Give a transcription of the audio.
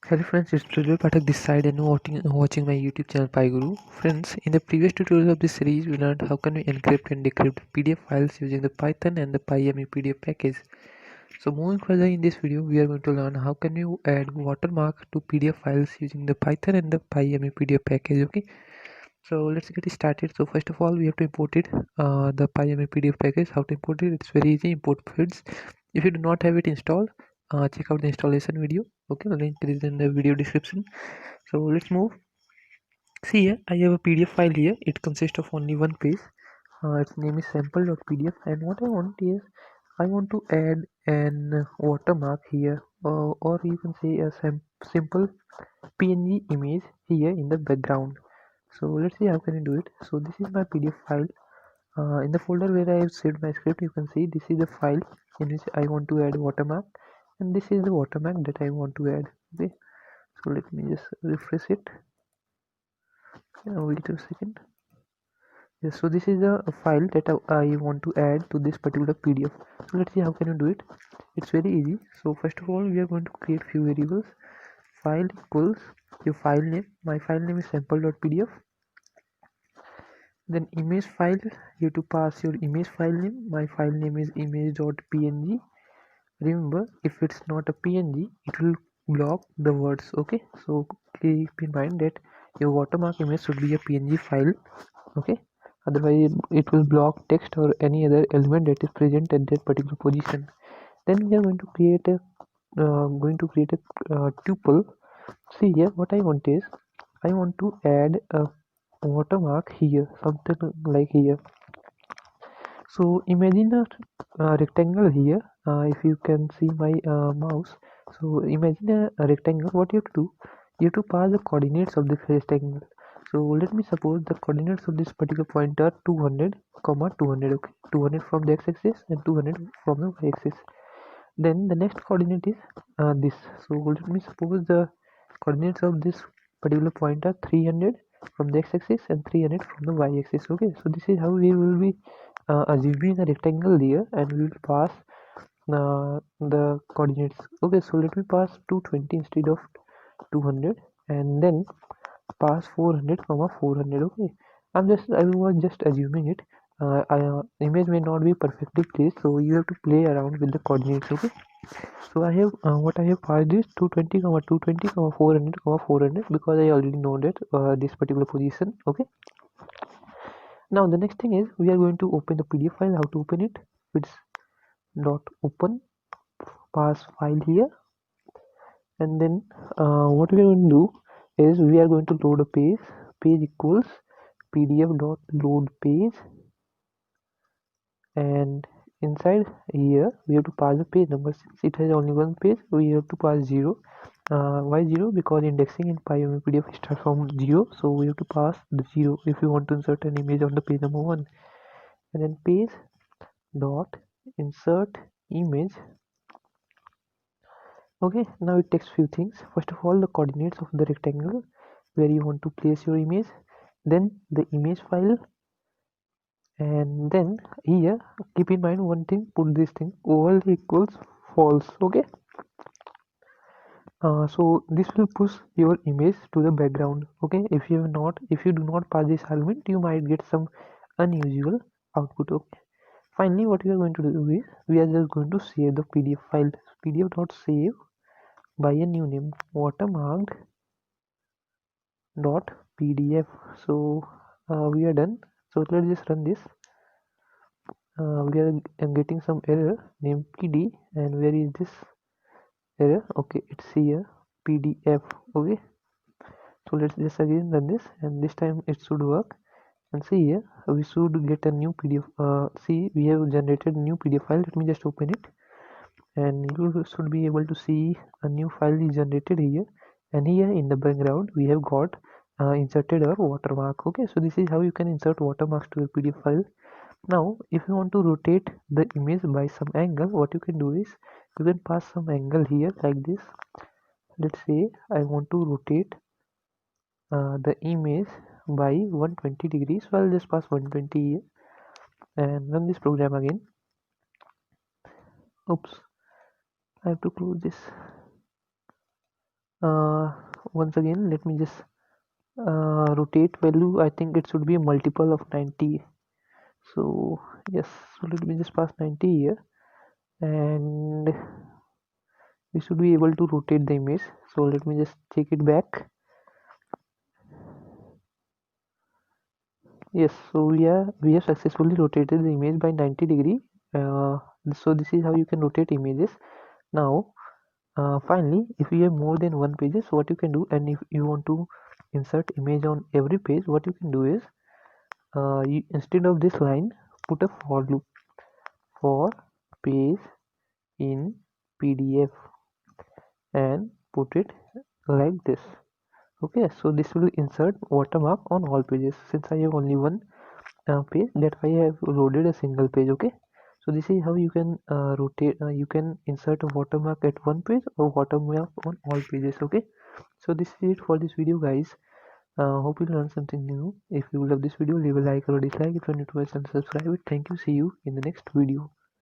Hello friends, it's Prajwal Pathak this side and watching my YouTube channel PyGuru. Friends, in the previous tutorial of this series, we learned how can we encrypt and decrypt PDF files using the Python and the PyME PDF package. So moving further in this video, we are going to learn how can you add watermark to PDF files using the Python and the PyME PDF package. Okay, so let's get started. So first of all, we have to import it, the PyME PDF package. How to import it? It's very easy. Import fields. If you do not have it installed, check out the installation video. Okay, the link is in the video description. So let's move. See here, I have a PDF file here. It consists of only one page. Its name is sample.pdf, and what I want is I want to add an watermark here, or you can say a simple PNG image here in the background. So let's see how can I do it. So this is my PDF file. In the folder where I have saved my script, you can see this is the file in which I want to add watermark, and this is the watermark that I want to add. Okay, so let me just refresh it. Wait a second. Yes, so this is a file that I want to add to this particular PDF. So let's see how can you do it. It's very easy. So first of all, we are going to create few variables. File equals your file name. My file name is sample.pdf. Then image file, you have to pass your image file name. My file name is image.png. Remember, if it's not a png, it will block the words. Okay, so keep in mind that your watermark image should be a png file. Okay, otherwise it will block text or any other element that is present at that particular position. Then we are going to create a tuple. See here, what I want is I want to add a watermark here, something like here. So imagine a rectangle here. If you can see my mouse, so imagine a rectangle. What you have to do, you have to pass the coordinates of this rectangle. So let me suppose the coordinates of this particular point are 200 comma 200. Okay, 200 from the x-axis and 200 from the y-axis. Then the next coordinate is this. So let me suppose the coordinates of this particular point are 300 from the x-axis and 300 from the y-axis. Okay, so this is how we will be assuming a rectangle here, and we will pass the coordinates. Okay, so let me pass 220 instead of 200, and then pass 400 comma 400. Okay, I was just assuming it. Image may not be perfectly placed, so you have to play around with the coordinates. Okay, so I have what I have passed is 220 comma 220 comma 400 comma 400, because I already know that this particular position. Okay, now the next thing is we are going to open the PDF file. How to open it? It's dot open, pass file here, and then what we are going to do is we are going to load a page equals pdf dot load page, and inside here we have to pass the page number. Since it has only one page, we have to pass 0. Why 0? Because indexing in PyME PDF starts from 0, so we have to pass the 0 if you want to insert an image on the page number 1. And then page dot insert image. Okay, now it takes few things. First of all, the coordinates of the rectangle where you want to place your image, then the image file, and then here keep in mind one thing, put this thing overlay equals false. Okay, so this will push your image to the background. Okay, if you do not pass this argument, you might get some unusual output. Okay, finally what we are going to do is we are just going to save the PDF file. pdf.save by a new name, watermarked dot pdf. So we are done. So let's just run this. We are getting some error named pd, and where is this error? Okay, it's here, pdf. Okay, so let's just again run this, and this time it should work. And see here, we should get a new pdf. See, we have generated a new pdf file. Let me just open it, and you should be able to see a new file is generated here, and here in the background we have got inserted our watermark. Okay, so this is how you can insert watermarks to your PDF file. Now if you want to rotate the image by some angle, what you can do is you can pass some angle here like this. Let's say I want to rotate the image by 120 degrees, so I'll just pass 120 here and run this program again. Oops, I have to close this. Once again, let me just rotate value. I think it should be a multiple of 90. So yes, so let me just pass 90 here, and we should be able to rotate the image. So let me just take it back. Yes, so we have successfully rotated the image by 90 degree. So this is how you can rotate images. Now finally, if you have more than one pages, what you can do, and if you want to insert image on every page, what you can do is instead of this line, put a for loop for page in PDF and put it like this. Okay, so this will insert watermark on all pages. Since I have only one page, that's why I have loaded a single page. Okay, so this is how you can rotate. You can insert a watermark at one page or watermark on all pages. Okay, so this is it for this video, guys. Hope you learned something new. If you love this video, leave a like or a dislike. If you're new to my channel, subscribe it. Thank you. See you in the next video.